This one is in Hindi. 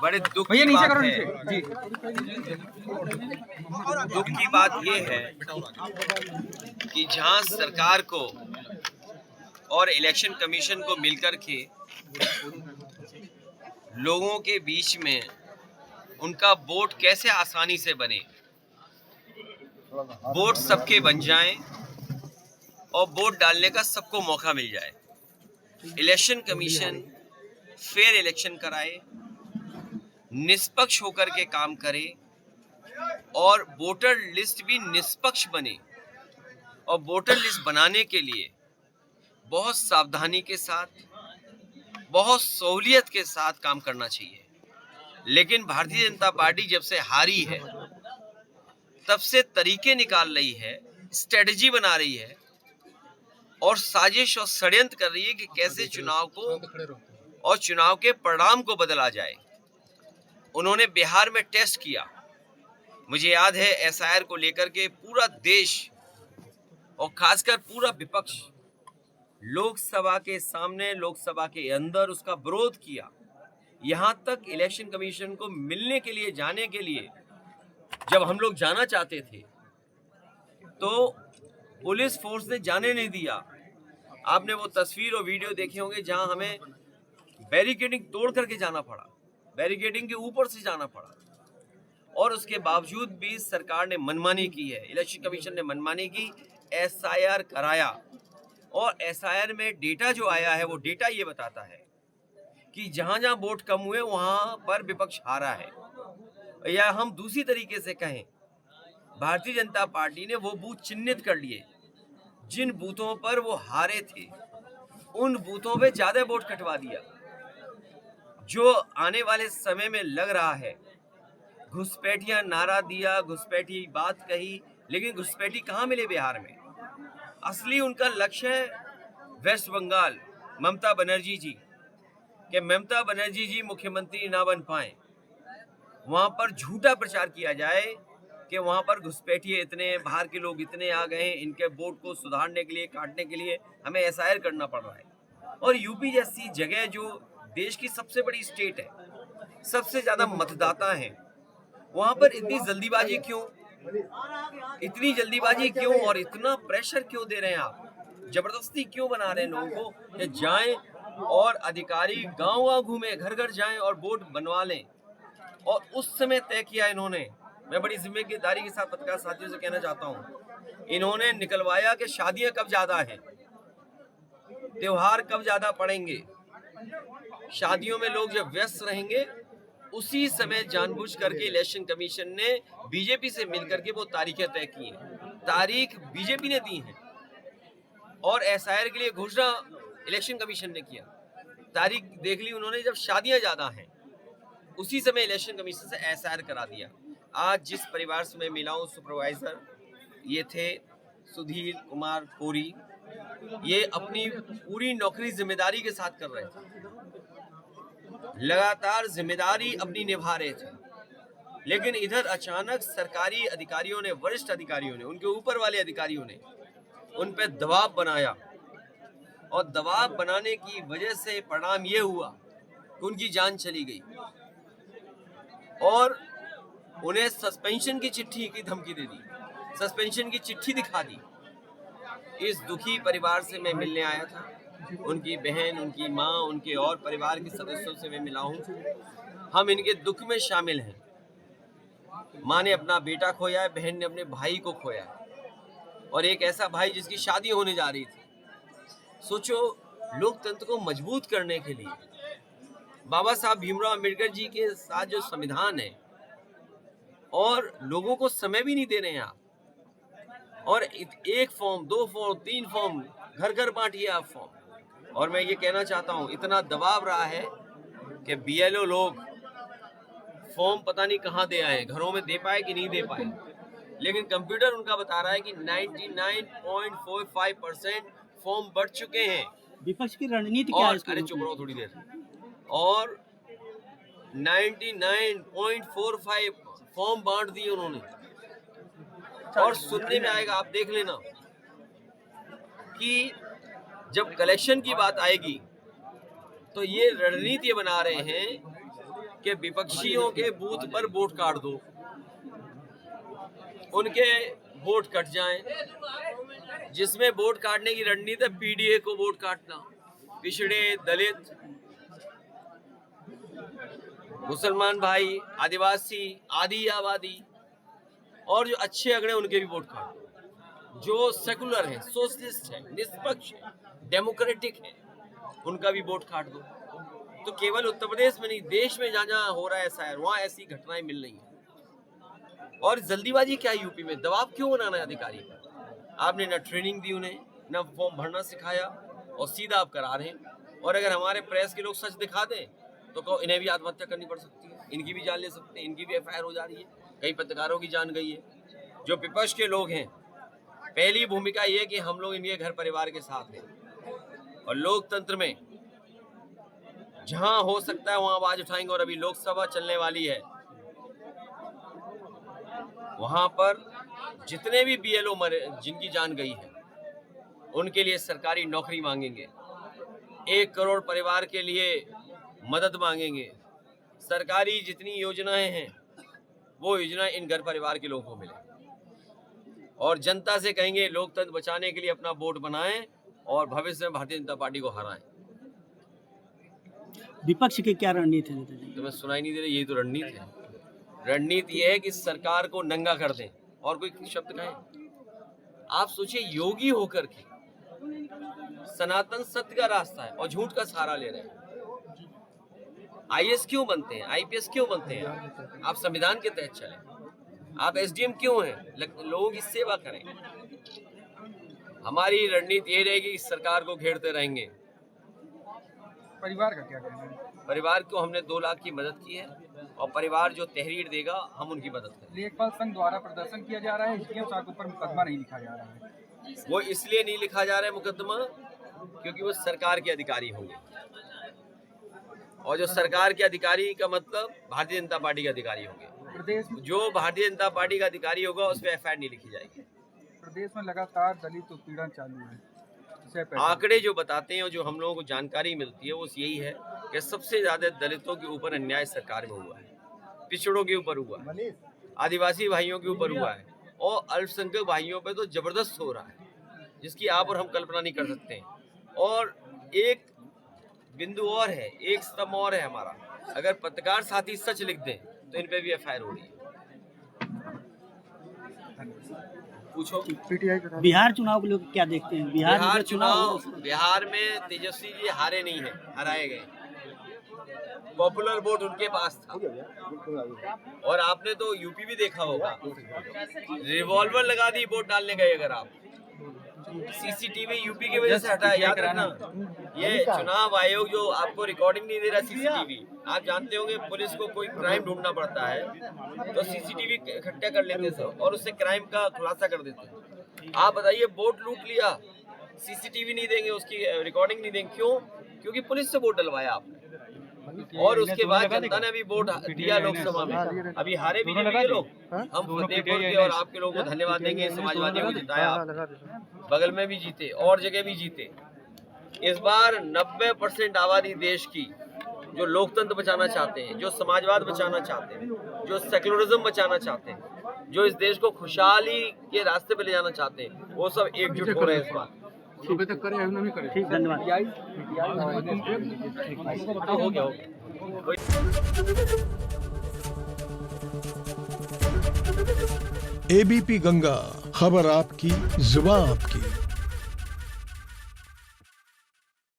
बड़े दुख भैया की नीचे बात करो, है। नीचे जी। दुख की बात ये है कि जहां सरकार को और इलेक्शन कमीशन को मिलकर के लोगों के बीच में उनका वोट कैसे आसानी से बने, वोट सबके बन जाएं और वोट डालने का सबको मौका मिल जाए। इलेक्शन कमीशन फेयर इलेक्शन कराए, निष्पक्ष होकर के काम करे और वोटर लिस्ट भी निष्पक्ष बने। और वोटर लिस्ट बनाने के लिए बहुत सावधानी के साथ, बहुत सहूलियत के साथ काम करना चाहिए। लेकिन भारतीय जनता पार्टी जब से हारी है तब से तरीके निकाल रही है, स्ट्रेटजी बना रही है और साजिश और षड्यंत्र कर रही है कि कैसे चुनाव को और चुनाव के परिणाम को बदला जाए। उन्होंने बिहार में टेस्ट किया। मुझे याद है एसआईआर को लेकर के पूरा देश और खासकर पूरा विपक्ष लोकसभा के सामने, लोकसभा के अंदर उसका विरोध किया। यहां तक इलेक्शन कमीशन को मिलने के लिए, जाने के लिए जब हम लोग जाना चाहते थे तो पुलिस फोर्स ने जाने नहीं दिया। आपने वो तस्वीर और वीडियो देखे होंगे जहां हमें बैरिकेडिंग तोड़ करके जाना पड़ा, बैरिकेडिंग के ऊपर से जाना पड़ा। और उसके बावजूद भी सरकार ने मनमानी की है, इलेक्शन कमीशन ने मनमानी की, एसआईआर कराया। और एसआईआर में डेटा जो आया है वो डेटा ये बताता है कि जहां जहां वोट कम हुए वहां पर विपक्ष हारा है। या हम दूसरी तरीके से कहें, भारतीय जनता पार्टी ने वो बूथ चिन्हित कर लिए जिन बूथों पर वो हारे थे, उन बूथों पे ज्यादा वोट कटवा दिया। जो आने वाले समय में लग रहा है, घुसपैठिया नारा दिया, घुसपैठी बात कही, लेकिन घुसपैठी कहाँ मिले बिहार में? असली उनका लक्ष्य है वेस्ट बंगाल, ममता बनर्जी जी, कि ममता बनर्जी जी मुख्यमंत्री ना बन पाए। वहां पर झूठा प्रचार किया जाए कि वहां पर घुसपैठिए इतने, बाहर के लोग इतने आ गए हैं, इनके वोट को सुधारने के लिए, काटने के लिए हमें एसआईआर करना पड़ रहा है। और यूपी जैसी जगह जो देश की सबसे बड़ी स्टेट है, सबसे ज्यादा मतदाता हैं, वहां पर इतनी जल्दीबाजी क्यों, इतनी जल्दीबाजी क्यों और इतना प्रेशर क्यों दे रहे हैं आप? जबरदस्ती क्यों बना रहे हैं लोगों को कि जाएं और अधिकारी गांव-गांव घूमे, घर घर जाएं और वोट बनवा लें? और उस समय तय किया इन्होंने। मैं बड़ी जिम्मेदारी के साथ पत्रकार साथियों से कहना चाहता हूं, इन्होंने निकलवाया कि शादियां कब ज्यादा हैं, त्योहार कब ज्यादा पड़ेंगे, शादियों में लोग जब व्यस्त रहेंगे उसी समय जानबूझ करके इलेक्शन कमीशन ने बीजेपी से मिलकर के वो तारीखें तय की हैं। तारीख बीजेपी ने दी है और एसआईआर के लिए घोषणा इलेक्शन कमीशन ने किया। तारीख देख ली उन्होंने जब शादियां ज्यादा हैं, उसी समय इलेक्शन कमीशन से एसआईआर करा दिया। आज जिस परिवार से मैं मिला हूं, सुपरवाइजर ये थे सुधीर कुमार कोरी, ये अपनी पूरी नौकरी जिम्मेदारी के साथ कर रहे थे, लगातार जिम्मेदारी अपनी निभा रहे थे। लेकिन इधर अचानक सरकारी अधिकारियों ने, वरिष्ठ अधिकारियों ने, उनके ऊपर वाले अधिकारियों ने उन पर दबाव बनाया और दबाव बनाने की वजह से परिणाम ये हुआ कि उनकी जान चली गई और उन्हें सस्पेंशन की चिट्ठी की धमकी दे दी, सस्पेंशन की चिट्ठी दिखा दी। इस दुखी परिवार से मैं मिलने आया था, उनकी बहन, उनकी माँ, उनके और परिवार के सदस्यों से मैं मिला हूँ। हम इनके दुख में शामिल हैं। माँ ने अपना बेटा खोया है, बहन ने अपने भाई को खोया है, और एक ऐसा भाई जिसकी शादी होने जा रही थी। सोचो, लोकतंत्र को मजबूत करने के लिए बाबा साहब भीमराव अम्बेडकर जी के साथ जो संविधान है, और लोगों को समय भी नहीं दे रहे हैं आप, और एक फॉर्म, 2 फॉर्म, 3 फॉर्म घर घर बांटिए आप फॉर्म। और मैं ये कहना चाहता हूँ, इतना दबाव रहा है कि बीएलओ लोग फॉर्म पता नहीं कहाँ दे आए, घरों में दे पाए कि नहीं दे पाए, लेकिन कंप्यूटर उनका बता रहा है कि 99.45% फॉर्म बढ़ चुके हैं। विपक्ष की रणनीति क्या है? अरे चुप रहो थोड़ी देर। और 99.45 फॉर्म बांट दिए उन्होंने। और सुनने में आएगा, आप देख लेना, कि जब कलेक्शन की बात आएगी तो ये रणनीति बना रहे हैं कि विपक्षियों के बूथ पर वोट काट दो, उनके वोट कट जाएं। जिसमें वोट काटने की रणनीति है पीडीए को वोट काटना, पिछड़े, दलित, मुसलमान भाई, आदिवासी, आदि आबादी और जो अच्छे अगड़े उनके भी वोट काट दो। जो सेकुलर है, सोशलिस्ट है, निष्पक्ष है, डेमोक्रेटिक है, उनका भी वोट काट दो। तो केवल उत्तर प्रदेश में नहीं, देश में जहाँ जहाँ हो रहा है ऐसा है, वहाँ ऐसी घटनाएं मिल रही हैं। और जल्दीबाजी क्या है यूपी में? दबाव क्यों बनाना है अधिकारी पर? आपने ना ट्रेनिंग दी उन्हें, ना फॉर्म भरना सिखाया और सीधा आप करा रहे हैं। और अगर हमारे प्रेस के लोग सच दिखा दें तो कहो इन्हें भी आत्महत्या करनी पड़ सकती है, इनकी भी जान ले सकते हैं, इनकी भी एफआईआर हो जा रही है, कई पत्रकारों की जान गई है। जो विपक्ष के लोग हैं, पहली भूमिका ये कि हम लोग इनके घर परिवार के साथ हैं और लोकतंत्र में जहां हो सकता है वहां आवाज उठाएंगे। और अभी लोकसभा चलने वाली है, वहां पर जितने भी बीएलओ मरे, जिनकी जान गई है, उनके लिए सरकारी नौकरी मांगेंगे, 1 करोड़ परिवार के लिए मदद मांगेंगे। सरकारी जितनी योजनाएं हैं वो योजना इन घर परिवार के लोगों को मिले और जनता से कहेंगे लोकतंत्र बचाने के लिए अपना वोट बनाएं और भविष्य में भारतीय जनता पार्टी को हराएं। विपक्ष की क्या रणनीति है? तुम्हें सुनाई नहीं दे रही? यही तो रणनीति है। रणनीति यह है कि सरकार को नंगा कर दें और कोई शब्द कहें। आप सोचिए, योगी होकर के सनातन सत्य का रास्ता है और झूठ का सहारा ले रहे हैं। आईएएस क्यों बनते हैं? आईपीएस क्यों बनते हैं? आप संविधान के तहत चलें। आप एसडीएम क्यों हैं? लोगों की सेवा करें। हमारी रणनीति ये रहेगी कि सरकार को घेरते रहेंगे। परिवार का क्या कहना है? परिवार को हमने 2 लाख की मदद की है और परिवार जो तहरीर देगा हम उनकी मदद करेंगे। लेखपाल संघ द्वारा प्रदर्शन किया जा रहा है, एसडीएम साहब के ऊपर मुकदमा नहीं लिखा जा रहा है। वो इसलिए नहीं लिखा जा रहा है मुकदमा क्योंकि वो सरकार के अधिकारी होंगे और जो सरकार के अधिकारी का मतलब भारतीय जनता पार्टी के अधिकारी होंगे। प्रदेश जो भारतीय जनता पार्टी का अधिकारी होगा उस पर एफआईआर नहीं लिखी जाएगी। प्रदेश में लगातार दलित उत्पीड़न चालू है। आंकड़े जो बताते हैं और जो हम लोगों को जानकारी मिलती है वो यही है कि सबसे ज्यादा दलितों के ऊपर अन्याय सरकार में हुआ है, पिछड़ों के ऊपर हुआ है, आदिवासी भाइयों के ऊपर हुआ है और अल्पसंख्यक भाइयों पे तो जबरदस्त हो रहा है, जिसकी आप और हम कल्पना नहीं कर सकते हैं। और एक बिंदु और है, एक स्तंभ और है हमारा, अगर पत्रकार साथी सच लिख दें तो इन पे भी एफआईआर हो रही है। पूछो। बिहार चुनाव को लेकर क्या देखते हैं? बिहार चुनाव, बिहार में तेजस्वी जी हारे नहीं है, हराए गए। पॉपुलर वोट उनके पास था। और आपने तो यूपी भी देखा होगा, रिवॉल्वर लगा दी वोट डालने गए। अगर आप सीसीटीवी यूपी की वजह से हटाया, याद रखना। ये चुनाव आयोग जो आपको रिकॉर्डिंग नहीं दे रहा सीसीटीवी, आप जानते होंगे पुलिस को कोई क्राइम ढूंढना पड़ता है तो सीसीटीवी इकट्ठा कर लेते सब और उससे क्राइम का खुलासा कर देते। आप बताइए, वोट लूट लिया, सीसीटीवी नहीं देंगे, उसकी रिकॉर्डिंग नहीं देंगे, क्यों? क्योंकि पुलिस से वोट डलवाया आपने। और उसके बाद जनता ने भी वोट दिया लोकसभा में। अभी हारे बीजेपी के लोग, हम फतेहपुर के और आपके लोगों को धन्यवाद देंगे। समाजवादियों को जिताया, बगल में भी जीते और जगह भी जीते। इस बार 90% आबादी देश की जो लोकतंत्र बचाना चाहते हैं, जो समाजवाद बचाना चाहते हैं, जो सेक्युलरिज्म बचाना चाहते हैं, जो इस देश को खुशहाली के रास्ते पे ले जाना चाहते हैं, वो सब एकजुट हो रहे हैं इस बार। ठीक, धन्यवाद। हो गया। एबीपी गंगा, खबर आपकी, जुबान आपकी।